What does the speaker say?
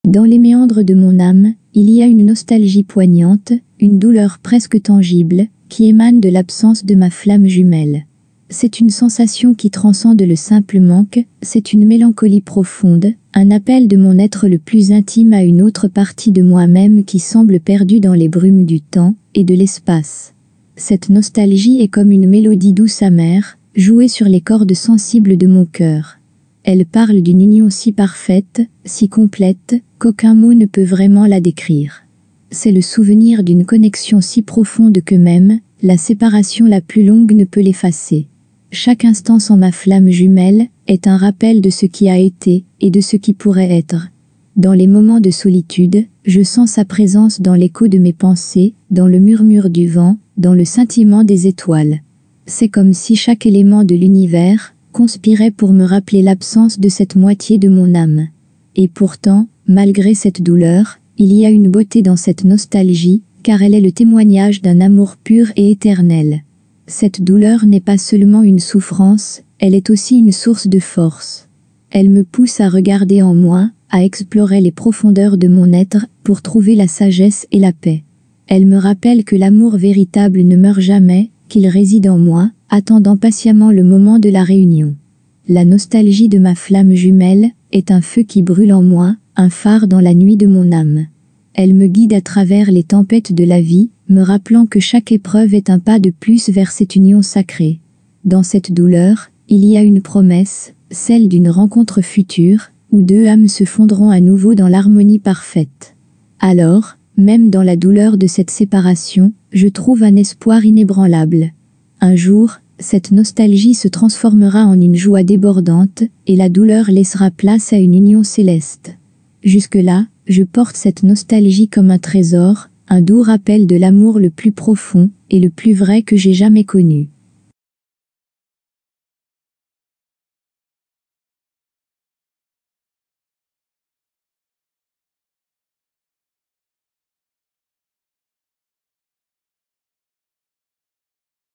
Dans les méandres de mon âme, il y a une nostalgie poignante, une douleur presque tangible, qui émane de l'absence de ma flamme jumelle. C'est une sensation qui transcende le simple manque, c'est une mélancolie profonde, un appel de mon être le plus intime à une autre partie de moi-même qui semble perdue dans les brumes du temps et de l'espace. Cette nostalgie est comme une mélodie douce amère, jouée sur les cordes sensibles de mon cœur. Elle parle d'une union si parfaite, si complète, qu'aucun mot ne peut vraiment la décrire. C'est le souvenir d'une connexion si profonde que même la séparation la plus longue ne peut l'effacer. Chaque instant sans ma flamme jumelle est un rappel de ce qui a été et de ce qui pourrait être. Dans les moments de solitude, je sens sa présence dans l'écho de mes pensées, dans le murmure du vent, dans le scintillement des étoiles. C'est comme si chaque élément de l'univers conspirait pour me rappeler l'absence de cette moitié de mon âme. Et pourtant, malgré cette douleur, il y a une beauté dans cette nostalgie, car elle est le témoignage d'un amour pur et éternel. Cette douleur n'est pas seulement une souffrance, elle est aussi une source de force. Elle me pousse à regarder en moi, à explorer les profondeurs de mon être, pour trouver la sagesse et la paix. Elle me rappelle que l'amour véritable ne meurt jamais, qu'il réside en moi, attendant patiemment le moment de la réunion. La nostalgie de ma flamme jumelle est un feu qui brûle en moi, un phare dans la nuit de mon âme. Elle me guide à travers les tempêtes de la vie, me rappelant que chaque épreuve est un pas de plus vers cette union sacrée. Dans cette douleur, il y a une promesse, celle d'une rencontre future, où deux âmes se fondront à nouveau dans l'harmonie parfaite. Alors, même dans la douleur de cette séparation, je trouve un espoir inébranlable. Un jour, cette nostalgie se transformera en une joie débordante, et la douleur laissera place à une union céleste. Jusque-là, je porte cette nostalgie comme un trésor, un doux rappel de l'amour le plus profond et le plus vrai que j'ai jamais connu.